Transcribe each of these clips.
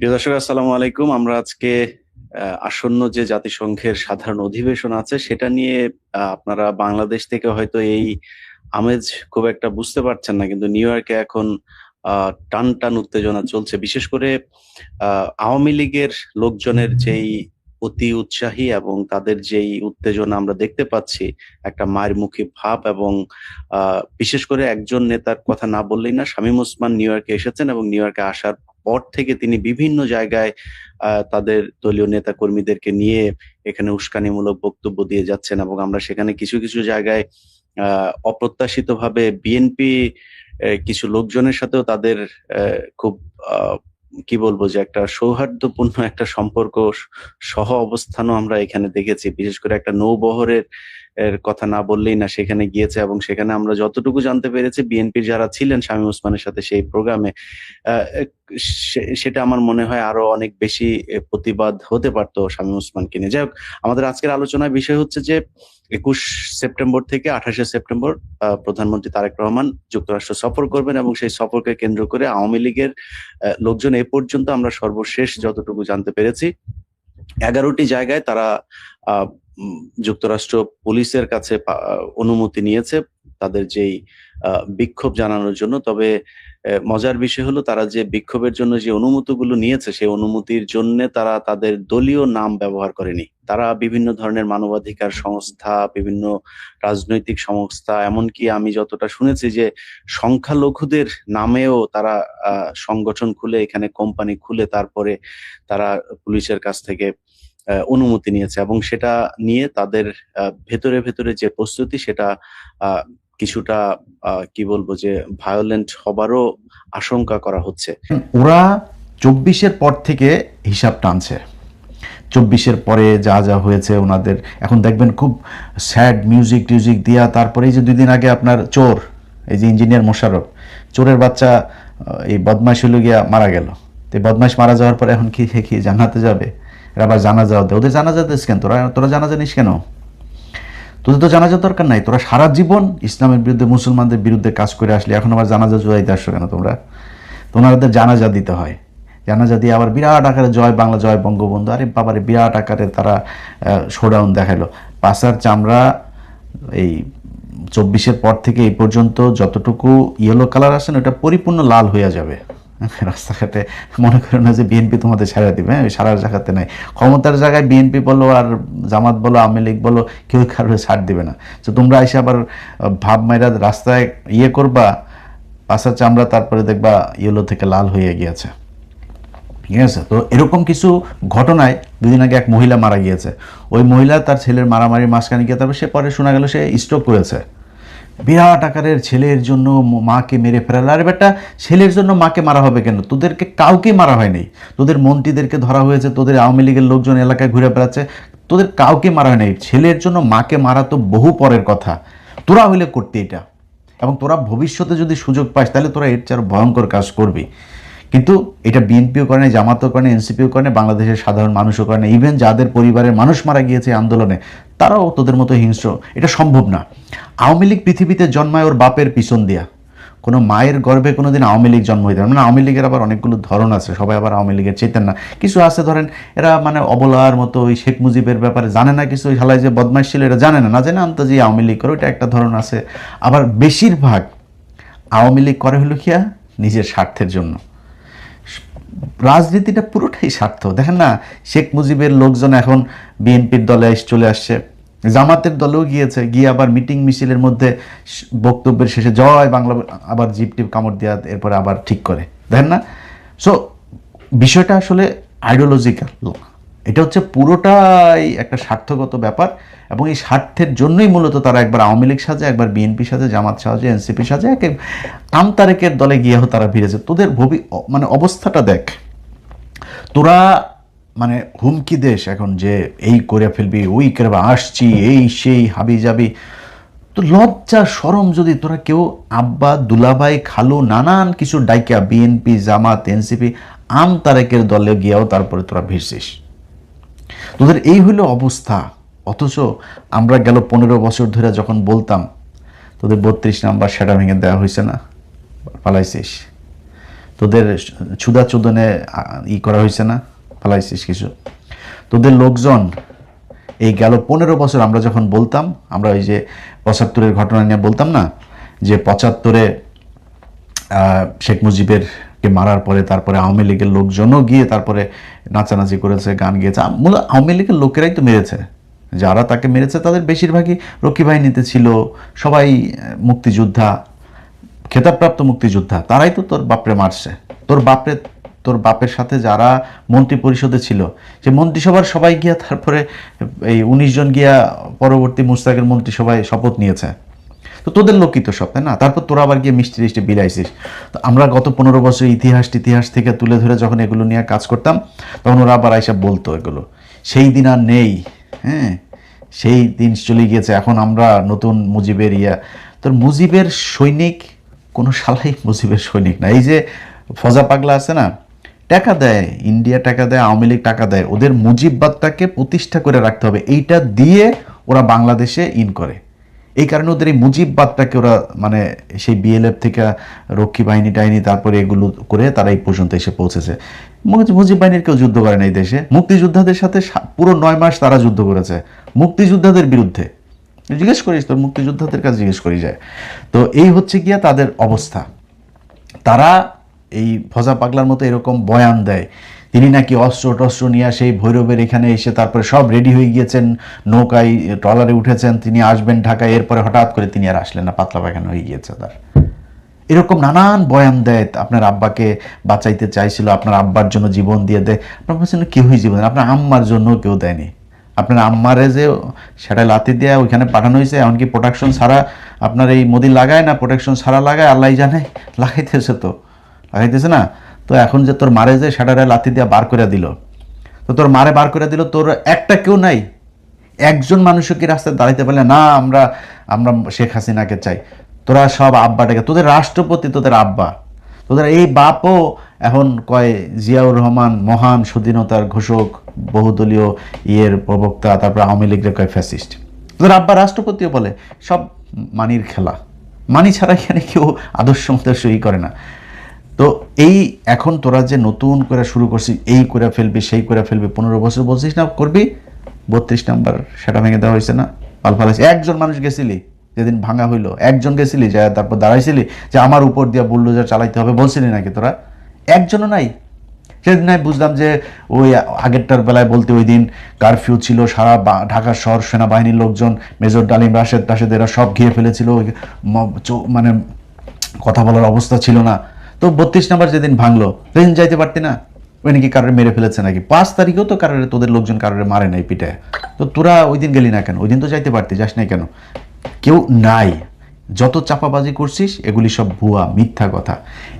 প্রিয় দর্শক, আসসালামু আলাইকুম। আমরা আজকে আসন্ন যে জাতিসংঘের সাধারণ অধিবেশন আছে সেটা নিয়ে আপনারা বাংলাদেশ থেকে হয়তো এই আমেজ খুব একটা বুঝতে পারছেন না, কিন্তু নিউ ইয়র্কে এখন টান টান উত্তেজনা চলছে। বিশেষ করে আওয়ামী লীগের লোকজনের যেই অতি উৎসাহী এবং তাদের যেই উত্তেজনা আমরা দেখতে পাচ্ছি, একটা মায়েরমুখী ভাব, এবং বিশেষ করে একজন নেতার কথা না বললেই না, শামীম ওসমান নিউ ইয়র্কে এসেছেন এবং নিউ ইয়র্কে আসার পর থেকে তিনি বিভিন্ন জায়গায় তাদের দলীয় নেতা কর্মীদেরকে নিয়ে এখানে উস্কানিমূলক বক্তব্য দিয়ে যাচ্ছেন, এবং আমরা সেখানে কিছু কিছু জায়গায় অপ্রত্যাশিতভাবে বিএনপি কিছু লোকজনের সাথেও তাদের খুব কি বলবো যে একটা সৌহার্দ্যপূর্ণ একটা সম্পর্ক সহ অবস্থানও আমরা এখানে দেখেছি। বিশেষ করে একটা নৌবহরের কথা না বললেই না, সেখানে গিয়েছে এবং সেখানে আমরা যতটুকু জানতে পেরেছি বিএনপির যারা ছিলেন শামীম ওসমানের সাথে সেই প্রোগ্রামে, সেটা আমার মনে হয় আরো অনেক বেশি প্রতিবাদ হতে পারতো শামীম ওসমানকে নিয়ে। যাই হোক, আমাদের আজকের আলোচনার বিষয় হচ্ছে যে 21 সেপ্টেম্বর থেকে 28শে সেপ্টেম্বর প্রধানমন্ত্রী তারেক রহমান যুক্তরাষ্ট্র সফর করবেন, এবং সেই সফরকে কেন্দ্র করে আওয়ামী লীগের লোকজন এ পর্যন্ত আমরা সর্বশেষ যতটুকু জানতে পেরেছি 11টি জায়গায় তারা যুক্তরাষ্ট্র পুলিশের কাছে অনুমতি নিয়েছে তাদের যেই বিক্ষোভ জানানোর জন্য। তবে মজার বিষয় হলো, তারা যে বিক্ষোভের জন্য যে অনুমতিগুলো নিয়েছে সেই অনুমতির জন্য তারা তাদের দলীয় নাম ব্যবহার করেনি। তারা বিভিন্ন ধরনের মানবাধিকার সংস্থা, বিভিন্ন রাজনৈতিক সংস্থা, এমনকি আমি যতটা শুনেছি যে সংখ্যালঘুদের নামেও তারা সংগঠন খুলে, এখানে কোম্পানি খুলে তারপরে তারা পুলিশের কাছ থেকে অনুমতি নিয়েছে, এবং সেটা নিয়ে তাদের ভেতরে ভেতরে যে প্রস্তুতি সেটা কিছুটা কি বলবো যে ভায়োলেন্ট হবারও আশঙ্কা করা হচ্ছে। ওরা 24-এর পর থেকে হিসাব টানছে। 24-এর পরে যা যা হয়েছে ওনাদের, এখন দেখবেন খুব স্যাড মিউজিক টিউজিক দিয়া। তারপরে এই যে 2 দিন আগে আপনার চোর, এই যে ইঞ্জিনিয়ার মোশাররফ, চোরের বাচ্চা এই বদমাইশ হলো গিয়া মারা গেল। তো বদমাইশ মারা যাওয়ার পরে এখন কি জান্নাতে যাবে? এরা আবার জানাজা দেয়। ওদের জানাজা দিস কেন? তোরা জানাজা নিস কেন? তোদের তো জানাজার দরকার নাই। তোরা সারা জীবন ইসলামের বিরুদ্ধে, মুসলমানদের বিরুদ্ধে কাজ করে আসলে, এখন আবার জানাজা জুয়াইতে আসছো কেন তোমরা? তোমাদের জানাজা দিতে হয়। জানাজা দিয়ে আবার বিরাট আকারে জয় বাংলা, জয় বঙ্গবন্ধু, আরে বাবারে বিরাট আকারে তারা শোডাউন দেখালো। পাশার চামড়া এই 24-এর পর থেকে এই পর্যন্ত যতটুকু ইয়েলো কালার আসেন ওটা পরিপূর্ণ লাল হয়ে যাবে রাস্তাঘাটে। মনে করো না যে বিএনপি তোমাদের ছাড়া দিবে, হ্যাঁ, সারা জায়গাতে নাই। ক্ষমতার জায়গায় বিএনপি বলো আর জামাত বলো, আওয়ামী লীগ বলো, কেউ কারোর ছাড় দিবে না। তো তোমরা এসে আবার ভাব মাইরা রাস্তায় ইয়ে করবা, পাশার চামড়া তারপরে দেখবা ইয়েলো থেকে লাল হয়ে গিয়েছে। ঠিক আছে? তো এরকম কিছু ঘটনায় 2 দিন আগে এক মহিলা মারা গিয়েছে। ওই মহিলা তার ছেলের মারামারি মাঝখানে গিয়ে তারপর সে পরে শোনা গেল সে স্ট্রোক করেছে। বিরাট আকারের ছেলের জন্য মাকে মেরে ফেলাল। আরে বেটা, ছেলের জন্য মাকে মারা হবে কেন? তোদেরকে কাউকে মারা হয়নি। তোদের মন্ত্রীদেরকে ধরা হয়েছে, তোদের আওয়ামী লীগের লোকজন এলাকায় ঘুরে বেড়াচ্ছে, তোদের কাউকে মারা হয়নি। ছেলের জন্য মাকে মারা তো বহু পরের কথা। তোরা হইলে করতে এটা, এবং তোরা ভবিষ্যতে যদি সুযোগ পাস তাহলে তোরা এর চেয়ে ভয়ঙ্কর কাজ করবি। কিন্তু এটা বিএনপিও করে না, জামাতও করে না, এনসিপিও করে না, বাংলাদেশের সাধারণ মানুষও করে না। ইভেন যাদের পরিবারের মানুষ মারা গিয়েছে আন্দোলনে, তারাও তোদের মতো হিংস্র। এটা সম্ভব না। আওয়ামী লীগ পৃথিবীতে জন্মায় ওর বাপের পিছন দিয়া। কোনো মায়ের গর্ভে কোনোদিন আওয়ামী লীগ জন্ম হইতে পারে না। আওয়ামী লীগের আবার অনেকগুলো ধরন আছে, সবাই আবার আওয়ামী লীগের চেতেন না। কিছু আছে ধরেন এরা মানে অবলার মতো, ওই শেখ মুজিবের ব্যাপারে জানে না কিছু, ওই হালায় যে বদমাইশ ছিল এটা জানে না জেনে আন্তাজি আওয়ামী লীগ করে, ওইটা একটা ধরন আছে। আবার বেশিরভাগ আওয়ামী লীগ করে হলো কিয়া নিজের স্বার্থের জন্য। রাজনীতিটা পুরোটাই স্বার্থ। দেখেন না, শেখ মুজিবের লোকজন এখন বিএনপির দলে চলে আসছে, জামাতের দলেও গিয়েছে, গিয়ে আবার মিটিং মিছিলের মধ্যে বক্তব্যের শেষে জয় বাংলা আবার জিপ টিপ কামড় দেওয়া, এরপরে আবার ঠিক করে। দেখেন না? সো বিষয়টা আসলে আইডিওলজিক্যাল। এটা হচ্ছে পুরোটাই একটা স্বার্থগত ব্যাপার, এবং এই স্বার্থের জন্যই মূলত তারা একবার আওয়ামী লীগ সাজে, একবার বিএনপি সাজে, জামাত সাজে, এনসিপি সাজে, এক আমতারেকের দলে গিয়েও তারা ভিড়েছে। তোদের মানে অবস্থাটা দেখ। তোরা মানে হুমকি দেশ এখন যে এই করে ফেলবি, ওই করে আসছি, এই সেই হাবি যাবি। তো লজ্জা শরম যদি তোরা কেউ আব্বা, দুলাভাই, খালু, নানান কিছু ডাইকা বিএনপি, জামাত, এনসিপি, আমতারেকের দলে গিয়েও তারপরে তোরা ভিড়ছিস, তোদের এই হলো অবস্থা। অথচ আমরা গেল 15 বছর ধরে যখন বলতাম তোদের 32 নাম্বার সেটা ভেঙে দেওয়া হয়েছে না, পালাইছিস। তোদের ছুদা চোদনে করা হয়েছে না, ফেলাইছিস কিছু। তোদের লোকজন এই গেল 15 বছর আমরা যখন বলতাম, আমরা ওই যে 75-এর ঘটনা নিয়ে বলতাম না, যে 75-এ শেখ মুজিবেরকে মারার পরে তারপরে আওয়ামী লীগের লোকজনও গিয়ে তারপরে নাচানাচি করেছে, গান গিয়েছে। মূলত আওয়ামী লীগের লোকেরাই তো মেরেছে, যারা তাকে মেরেছে তাদের বেশিরভাগই রক্ষী বাহিনীতে ছিল, সবাই মুক্তিযোদ্ধা, খেতাবপ্রাপ্ত মুক্তিযোদ্ধা, তারাই তো তোর বাপরে মারছে। তোর বাপের সাথে যারা মন্ত্রী পরিষদে ছিল, যে মন্ত্রিসভার সবাই গিয়া তারপরে এই 19 জন গিয়া পরবর্তী মুস্তাকের মন্ত্রিসভায় শপথ নিয়েছে। তো তোদের লোকই তো সব, তাই না? তারপর তোরা আবার গিয়ে মিষ্টি টিষ্টি বিলাইছিস। তো আমরা গত 15 বছর ইতিহাস থেকে তুলে ধরে যখন এগুলো নিয়ে কাজ করতাম, তখন ওরা আবার আইসা বলতো এগুলো। সেই দিন আর নেই, হ্যাঁ, সেই দিন চলে গিয়েছে। এখন আমরা নতুন মুজিবের তোর মুজিবের সৈনিক কোনো শালাই মুজিবের সৈনিক না। এই যে ফজা পাগলা আছে না, টাকা দেয়, ইন্ডিয়া টাকা দেয়, আওয়ামী লীগ টাকা দেয়, ওদের মুজিববাদটাকে প্রতিষ্ঠা করে রাখতে হবে, এইটা দিয়ে ওরা বাংলাদেশে করে। এই কারণে ওদের এই মুজিববাদটাকে ওরা মানে সেই বিএলএফ থেকে রক্ষী বাহিনী টাহিনী তারপরে এগুলো করে তারা এই পর্যন্ত এসে পৌঁছেছে। মুজিব বাহিনীর কেউ যুদ্ধ করে না এই দেশে। মুক্তিযোদ্ধাদের সাথে পুরো 9 মাস তারা যুদ্ধ করেছে, মুক্তিযোদ্ধাদের বিরুদ্ধে। জিজ্ঞেস করিস, তোর মুক্তিযোদ্ধাদের কাছে জিজ্ঞেস করি যায়। তো এই হচ্ছে গিয়া তাদের অবস্থা। তারা এই ফজা পাগলার মতো এরকম বয়ান দেয়, তিনি নাকি অস্ত্র টস্ত্র নিয়ে সেই ভৈরবের এখানে এসে তারপরে সব রেডি হয়ে গিয়েছেন, নৌকায় ট্রলারে উঠেছেন, তিনি আসবেন ঢাকায়, এরপরে হঠাৎ করে তিনি আর আসলেন না, পাতলা পায়খানা হয়ে গিয়েছে তার। এরকম নানান বয়ান দেয়। আপনার আব্বাকে বাঁচাইতে চাইছিল, আপনার আব্বার জন্য জীবন দিয়ে দেয়। আপনার জন্য কেউই জীবন দেয়, আপনার আম্মার জন্য কেউ দেয়নি। আপনার আম্মারে যে সেটা লাথি দিয়ে ওইখানে পাঠানো হয়েছে, এমনকি প্রোটেকশন ছাড়া আপনার এই মোদি লাগায় না, প্রোটেকশন ছাড়া লাগায়, আল্লাহ জানে, লাগাইতেছে না। তো এখন যে তোর মারে যে সেটারে লাথি দিয়ে বার করে দিল, তো তোর মারে বার করে দিল, তোর একটা কেউ নাই, একজন মানুষও কি রাস্তায় দাঁড়াইতে পারলে না আমরা শেখ হাসিনাকে চাই। তোরা সব আব্বাটাকে, তোদের রাষ্ট্রপতি তোদের আব্বা, তোদের এই বাপও এখন কয় জিয়াউর রহমান মহান স্বাধীনতার ঘোষক, বহুদলীয় প্রবক্তা, তারপর আওয়ামী লীগের কয় ফ্যাসিস্ট। তোদের আব্বা রাষ্ট্রপতিও বলে। সব মানির খেলা, মানি ছাড়া এখানে কেউ আদর্শ মতাদর্শ করে না। তো এই এখন তোরা যে নতুন করে শুরু করছিস, এই করে ফেলবি, সেই করে ফেলবি, 15 বছর বলছিস না করবি, 32 নাম্বার সেটা ভেঙে দেওয়া হয়েছে না, পালফালাইছে। একজন মানুষ গেছিলি যেদিন ভাঙা হইলো, একজন গেছিলি যা তারপর দাঁড়াইছিলি যে আমার উপর দিয়ে বুলডোজার চালাইতে হবে, বলছিলি নাকি তোরা? একজনও নাই। সেদিন আমি বুঝলাম যে ওই আগেরটার বেলায় বলতে ওই দিন কারফিউ ছিল, সারা ঢাকা শহর সেনাবাহিনীর লোকজন, মেজর ডালিম, রাশেদ এরা সব ঘিরে ফেলেছিল, মানে কথা বলার অবস্থা ছিল না। তো 32 নাম্বার যেদিন ভাঙলো সেদিন যাইতে পারতি না? ওই নাকি কারোর মেরে ফেলেছে নাকি? 5 তারিখেও তো কারোর, তোদের লোকজন কারোর মারে নাই পিঠে। তো তোরা ওই দিন গেলি না কেন? ওই দিন তো যাইতে পারতি, যাস নাই কেন? কেউ নাই। যত চাপাবাজি করছিস এগুলি সব ভুয়া, মিথ্যা কথা।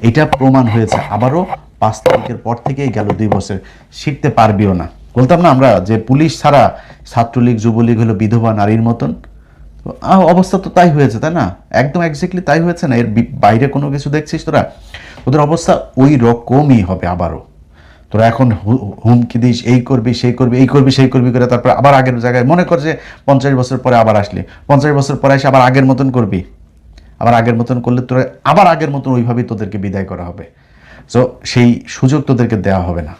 এটা প্রমাণ হয়েছে। আবারও 5 তারিখের পর থেকেই গেল 2 বছর, শিখতে পারবিও না। বলতাম না আমরা যে পুলিশ ছাড়া ছাত্রলীগ যুবলীগ হলো বিধবা নারীর মতন। অবস্থা তো তাই হয়েছে, তাই না? একদম এক্স্যাক্টলি তাই হয়েছে না? এর বাইরে কোনো কিছু দেখছিস তোরা? ওদের অবস্থা ওই রকমই হবে আবারও। তোরা এখন হুমকি দিস, এই করবি সেই করবি, এই করবি সেই করবি করে তারপর আবার আগের জায়গায়, মনে কর যে 50 বছর পরে আবার আসলি, 50 বছর পরে এসে আবার আগের মতন করবি। আবার আগের মতন করলে তোরা আবার আগের মতন ওইভাবেই তোদেরকে বিদায় করা হবে। সো সেই সুযোগ তোদেরকে দেওয়া হবে না।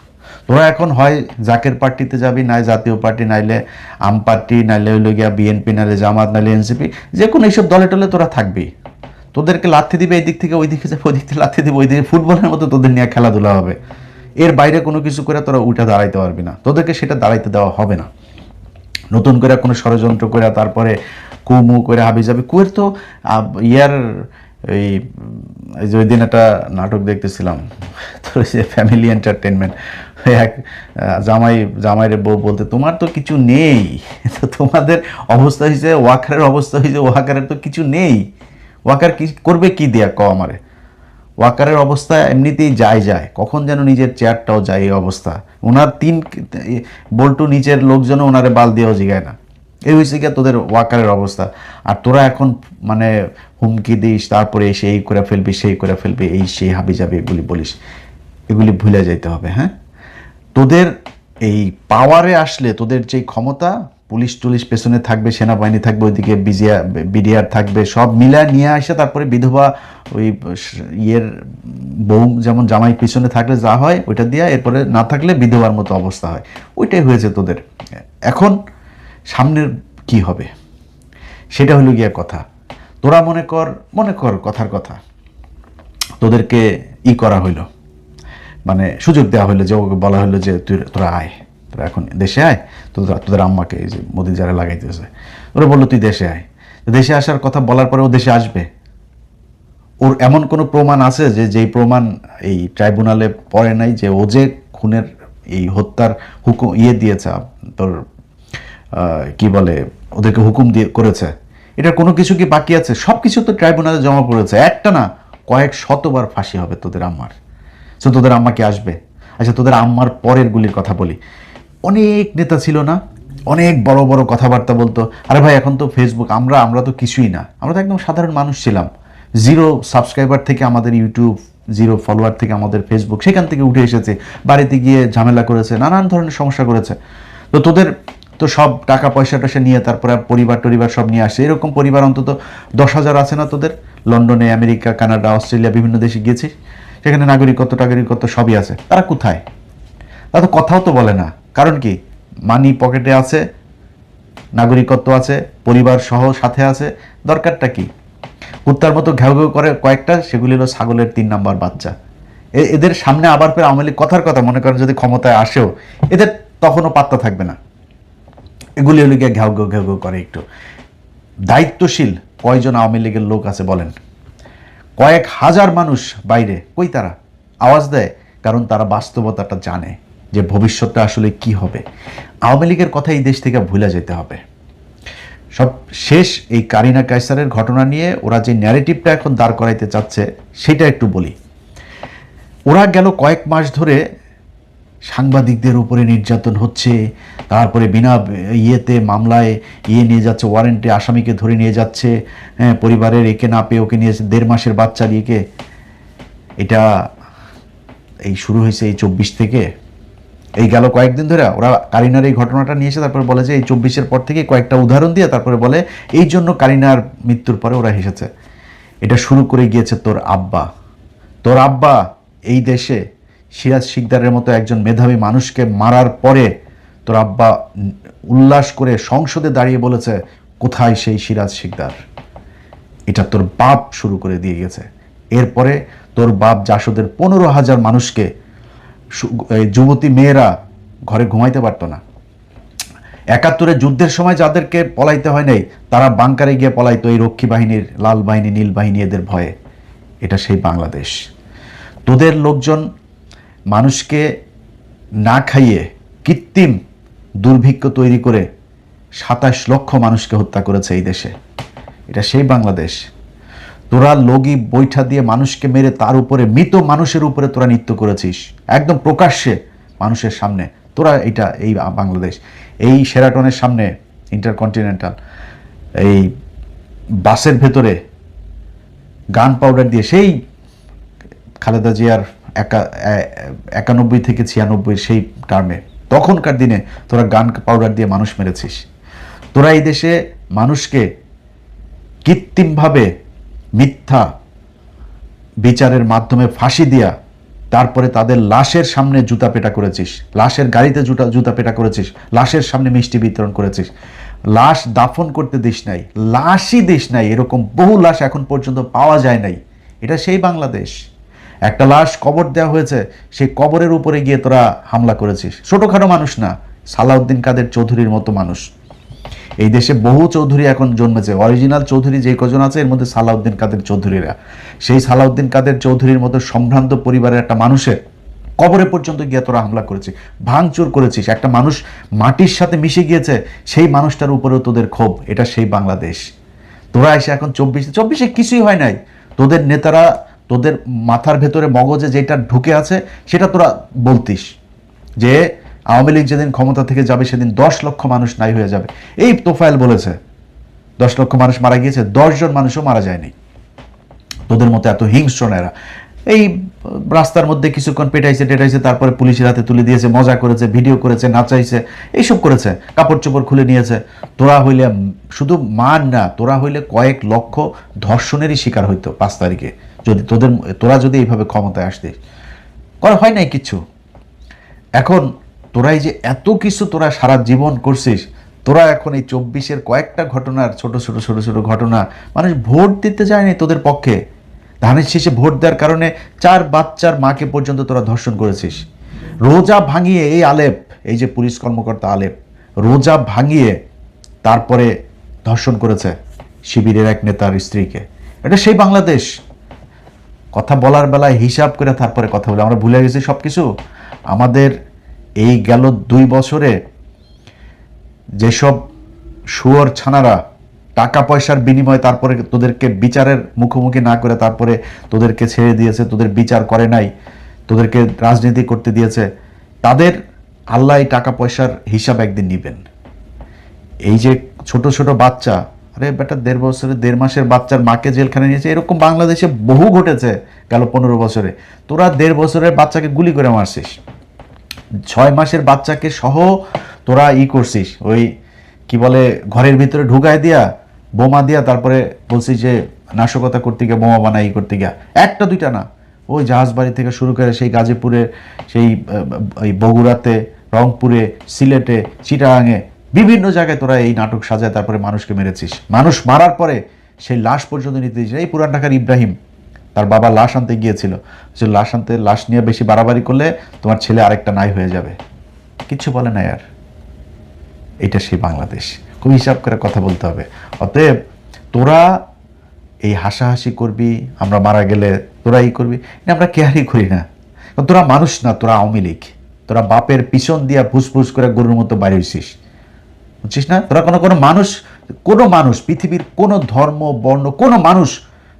তোরা এখন হয় জাকের পার্টিতে যাবি, নাই জাতীয় পার্টি, নাইলে আম পার্টি, নাইলে হইল গিয়া বিএনপি, নাইলে জামাত, নাইলে এনসিপি, যে কোনো এইসব দলে টলে তোরা থাকবি। তোদেরকে লাথি দিবে এই দিক থেকে, ওই দিকে যাবে, ওই দিক থেকে লাথি দিবে ওই দিকে, ফুটবলের মতো তোদের নিয়ে খেলাধুলা হবে। এর বাইরে কোনো কিছু করে তোরা উঠে দাঁড়াইতে পারবি না, তোদেরকে সেটা দাঁড়াইতে দেওয়া হবে না। নতুন করে কোনো ষড়যন্ত্র করে তারপরে কুমু করে হাবি যাবে। কুয়ের তো এই যে ওই দিন একটা নাটক দেখতেছিলাম, তোর যে ফ্যামিলি এন্টারটেনমেন্ট, এক জামাইরে বউ বলতে, তোমার তো কিছু নেই, তো তোমাদের অবস্থা হয়েছে ওয়াকারের অবস্থা হয়েছে, ওয়াকারের তো কিছু নেই, ওয়াকার কি করবে, কি দেয়া ক আমারে? ওয়াকারের অবস্থা এমনিতেই যায়, কখন যেন নিজের চেয়ারটাও যায় এই অবস্থা। ওনার 3 বল্টু নিচের লোকজনও ওনারে বাল দিয়েও জিগায় না। এই হয়েছে গিয়ে তোদের ওয়াকারের অবস্থা। আর তোরা এখন মানে হুমকি দিস, তারপরে এসে এই করে ফেলবি, সেই করে ফেলবি, এই সেই হাবি যাবে এগুলি বলিস, এগুলি ভুলে যেতে হবে। হ্যাঁ, তোদের এই পাওয়ারে আসলে তোদের যে ক্ষমতা পুলিশ টুলিশ পেছনে থাকবে, সেনাবাহিনী থাকবে, ওইদিকে বিডিআর থাকবে, সব মিলা নিয়ে আসে তারপরে বিধবা ওই ইয়ের বউ যেমন জামাই পিছনে থাকলে যা হয় ওইটা দিয়া, এরপরে না থাকলে বিধবার মতো অবস্থা হয়। ওইটাই হয়েছে তোদের। এখন সামনের কি হবে সেটা হলো গিয়া কথা। তোরা মনে কর কথার কথা, তোদেরকে করা হইলো, মানে সুযোগ দেওয়া হলো, যে ওকে বলা হলো যে তোরা আয়, তোরা এখন দেশে আয়, তোদের আম্মাকে এই যে মোদি যারা লাগাইতেছে ওরা বললো তুই দেশে আয়। দেশে আসার কথা বলার পরে ও দেশে আসবে? ওর এমন কোনো প্রমাণ আছে যে যেই প্রমাণ এই ট্রাইব্যুনালে পড়ে নাই, যে ও যে খুনের এই হত্যার হুকুম দিয়েছে, তোর কি বলে ওদেরকে হুকুম দিয়ে করেছে, এটার কোনো কিছু কি বাকি আছে? সব কিছু তো ট্রাইব্যুনালে জমা পড়েছে, একটা না কয়েক শতবার ফাঁসি হবে তোদের আম্মার। তো তোদের আম্মা কি আসবে? আচ্ছা, তোদের আম্মার পরের গুলির কথা বলি। অনেক নেতা ছিল না, অনেক বড় বড় কথাবার্তা বলতো। আরে ভাই এখন তো ফেসবুক, আমরা তো কিছুই না, আমরা তো একদম সাধারণ মানুষ ছিলাম। 0 সাবস্ক্রাইবার থেকে আমাদের ইউটিউব, 0 ফলোয়ার থেকে আমাদের ফেসবুক, সেখান থেকে উঠে এসেছে, বাড়িতে গিয়ে ঝামেলা করেছে, নানান ধরনের সমস্যা করেছে। তো তোদের তো সব টাকা পয়সা টয়সা নিয়ে তারপরে পরিবার সব নিয়ে আসছে। এরকম পরিবার অন্তত 10,000 আছে না তোদের? লন্ডনে, আমেরিকা, কানাডা, অস্ট্রেলিয়া, বিভিন্ন দেশে গিয়েছিস, সেখানে নাগরিকত্ব সবই আছে। তারা কোথায়? তারা তো কথাও তো বলে না। কারণ কি? মানি পকেটে আছে, নাগরিকত্ব আছে, পরিবার সহ সাথে আছে, দরকারটা কি? কুত্তার মতো ঘেউ ঘেউ করে কয়েকটা, সেগুলি হলো ছাগলের 3 নাম্বার বাচ্চা। এদের সামনে আবার ফের আওয়ামী লীগ কথার কথা মনে করেন যদি ক্ষমতায় আসেও, এদের তখনও পাত্তা থাকবে না। এগুলি হলো গিয়ে ঘেউ ঘেউ করে। একটু দায়িত্বশীল কয়জন আওয়ামী লীগের লোক আছে বলেন? কয়েক হাজার মানুষ বাইরে, কই তারা আওয়াজ দেয়? কারণ তারা বাস্তবতাটা জানে যে ভবিষ্যৎটা আসলে কি হবে। আওয়ামী লীগের কথা এই দেশ থেকে ভুলে যেতে হবে। সব শেষ এই কারিনা কায়সারের ঘটনা নিয়ে ওরা যে ন্যারেটিভটা এখন দাঁড় করাইতে চাচ্ছে সেটা একটু বলি। ওরা গেল কয়েক মাস ধরে সাংবাদিকদের উপরে নির্যাতন হচ্ছে, তারপরে বিনা মামলায় নিয়ে যাচ্ছে, ওয়ারেন্টে আসামিকে ধরে নিয়ে যাচ্ছে, হ্যাঁ, পরিবারের একে না পেয়ে ওকে নিয়ে 1.5 মাসের বাচ্চা নিয়ে। এটা এই শুরু হয়েছে এই 24 থেকে, এই গেল কয়েকদিন ধরে ওরা কারিনার এই ঘটনাটা নিয়ে এসে তারপরে বলে যে এই 24-এর পর থেকে কয়েকটা উদাহরণ দিয়ে তারপরে বলে এই জন্য কারিনার মৃত্যুর পরে ওরা হেসেছে। এটা শুরু করে গিয়েছে তোর আব্বা এই দেশে সিরাজ শিকদারের মতো একজন মেধাবী মানুষকে মারার পরে তোর আব্বা উল্লাস করে সংসদে দাঁড়িয়ে বলেছে, কোথায় সেই সিরাজ শিকদার? এটা তোর বাপ শুরু করে দিয়ে গেছে। এরপরে তোর বাপ জাসদের 15,000 মানুষকে, যুবতী মেয়েরা ঘরে ঘুমাইতে পারতো না। 71-এর যুদ্ধের সময় যাদেরকে পলাইতে হয় নাই, তারা বাংকারে গিয়ে পলাইতো এই রক্ষী বাহিনীর, লাল বাহিনী, নীল বাহিনী এদের ভয়ে। এটা সেই বাংলাদেশ। তোদের লোকজন মানুষকে না খাইয়ে কৃত্রিম দুর্ভিক্ষ তৈরি করে 27 লক্ষ মানুষকে হত্যা করেছে এই দেশে। এটা সেই বাংলাদেশ। তোরা লগি বৈঠা দিয়ে মানুষকে মেরে তার উপরে, মৃত মানুষের উপরে তোরা নৃত্য করেছিস একদম প্রকাশ্যে মানুষের সামনে। তোরা এই বাংলাদেশ, এই শেরাটনের সামনে, ইন্টারকন্টিনেন্টাল, এই বাসের ভেতরে গান পাউডার দিয়ে, সেই খালেদা জিয়ার 91 থেকে 96 সেই টার্মে, তখনকার দিনে তোরা গান পাউডার দিয়ে মানুষ মেরেছিস। তোরা এই দেশে মানুষকে কৃত্রিমভাবে মিথ্যা বিচারের মাধ্যমে ফাঁসি দিয়া তারপরে তাদের লাশের সামনে জুতা পেটা করেছিস, লাশের গাড়িতে জুতা পেটা করেছিস, লাশের সামনে মিষ্টি বিতরণ করেছিস, লাশ দাফন করতে দিস নাই, লাশই দিস নাই। এরকম বহু লাশ এখন পর্যন্ত পাওয়া যায় নাই। এটা সেই বাংলাদেশ। একটা লাশ কবর দেওয়া হয়েছে, সেই কবরের উপরে গিয়ে তোরা হামলা করেছিস। ছোটোখাটো মানুষ না, সালাউদ্দিন কাদের চৌধুরীর মতো মানুষ। এই দেশে বহু চৌধুরী এখন জন্মেছে, অরিজিনাল চৌধুরী যে কজন আছে এর মধ্যে সালাউদ্দিন কাদের চৌধুরীরা। সেই সালাউদ্দিন কাদের চৌধুরীর মতো সম্ভ্রান্ত পরিবারের একটা মানুষের কবরে পর্যন্ত গিয়ে তোরা হামলা করেছিস, ভাঙচুর করেছিস। একটা মানুষ মাটির সাথে মিশে গিয়েছে, সেই মানুষটার উপরেও তোদের ক্ষোভ। এটা সেই বাংলাদেশ। তোরা এসে এখন 24-এ কিছুই হয় নাই। তোদের নেতারা, তোদের মাথার ভেতরে মগজে যেটা ঢুকে আছে সেটা তোরা বলতিস যে আওয়ামী লীগ যেদিন ক্ষমতা থেকে যাবে সেদিন 10 লক্ষ মানুষ নাই হয়ে যাবে। এই তোফায়েল বলেছে 10 লক্ষ মানুষ মারা গিয়েছে, 10 জন মানুষও মারা যায়নি। তোদের মতো এত হিংস্র না এরা। এই রাস্তার মধ্যে কিছুক্ষণ পেটাইছে টেটাইছে, তারপরে পুলিশের হাতে তুলে দিয়েছে, মজা করেছে, ভিডিও করেছে, নাচাইছে, এইসব করেছে, কাপড় চোপড় খুলে নিয়েছে। তোরা হইলে শুধু মান না, তোরা হইলে কয়েক লক্ষ ধর্ষণেরই শিকার হইতো 5 তারিখে, যদি তোরা যদি এইভাবে ক্ষমতায় আসতিস। করা হয় নাই কিচ্ছু। এখন তোরাই যে এত কিছু তোরা সারা জীবন করছিস, তোরা এখন এই 24-এর কয়েকটা ঘটনার ছোট ছোট ছোট ছোট ঘটনা, মানুষ ভোট দিতে যায়নি তোদের পক্ষে, ধানের শেষে ভোট দেওয়ার কারণে 4 বাচ্চার মাকে পর্যন্ত তোরা ধর্ষণ করেছিস। রোজা ভাঙিয়ে এই আলেপ, এই যে পুলিশ কর্মকর্তা আলেপ, রোজা ভাঙিয়ে তারপরে ধর্ষণ করেছে শিবিরের এক নেতার স্ত্রীকে। এটা সেই বাংলাদেশ। কথা বলার বেলায় হিসাব করে তারপরে কথা বলে, আমরা ভুলে গেছি সব কিছু। আমাদের এই গেল 2 বছরে যেসব শুয়োর ছানারা টাকা পয়সার বিনিময়ে তারপরে তোদেরকে বিচারের মুখোমুখি না করে তারপরে তোদেরকে ছেড়ে দিয়েছে, তোদের বিচার করে নাই, তোদেরকে রাজনীতি করতে দিয়েছে, তাদের আল্লাহ এই টাকা পয়সার হিসাব একদিন নিবেন। এই যে ছোট ছোট বাচ্চা, আরে বেটা 1.5 বছরের 1.5 মাসের বাচ্চার মাকে জেলখানে নিয়েছে, এরকম বাংলাদেশে বহু ঘটেছে গেল 15 বছরে। তোরা 1.5 বছরের বাচ্চাকে গুলি করে মারছিস, 6 মাসের বাচ্চাকে সহ তোরা করছিস, ওই কি বলে ঘরের ভিতরে ঢুকায় দিয়া বোমা দিয়া তারপরে বলছিস যে নাশকতা করতে গিয়ে বোমা বানাই করতে গিয়া। একটা দুইটা না, ওই জাহাজবাড়ি থেকে শুরু করে সেই গাজীপুরে, সেই বগুড়াতে, রংপুরে, সিলেটে, চিটাগাঙে, বিভিন্ন জায়গায় তোরা এই নাটক সাজায় তারপরে মানুষকে মেরেছিস। মানুষ মারার পরে সেই লাশ পর্যন্ত নিতে দিয়েছিস। এই পুরান ঢাকার ইব্রাহিম, তার বাবা লাশ আনতে গিয়েছিল, সে লাশ নিয়ে বেশি বাড়াবাড়ি করলে তোমার ছেলে আরেকটা নাই হয়ে যাবে, কিচ্ছু বলে না। আর এটা সেই বাংলাদেশ। খুব হিসাব করে কথা বলতে হবে। অতএব তোরা এই হাসাহাসি করবি, আমরা মারা গেলে তোরা করবি, আমরা কেয়ারই করি না। তোরা মানুষ না, তোরা আওয়ামী লীগ। তোরা বাপের পিছন দিয়া ফুসফুস করে গরুর মতো বাইরে হইছিস, বুঝছিস না? তোরা কোনো মানুষ পৃথিবীর কোনো ধর্ম বর্ণ কোনো মানুষ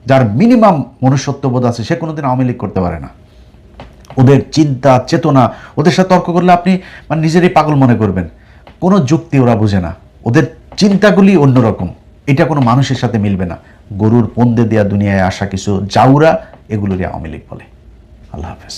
যার মিনিমাম মনুষ্যত্ববোধ আছে সে কোনোদিন আওয়ামী লীগ করতে পারে না। ওদের চিন্তা চেতনা, ওদের সাথে তর্ক করলে আপনি মানে নিজেরই পাগল মনে করবেন। কোনো যুক্তি ওরা বুঝে না, ওদের চিন্তাগুলি অন্যরকম। এটা কোনো মানুষের সাথে মিলবে না। গরুর পন্দে দেয়া দুনিয়ায় আসা কিছু জাউরা, এগুলোরই আওয়ামী লীগ বলে। আল্লাহ হাফেজ।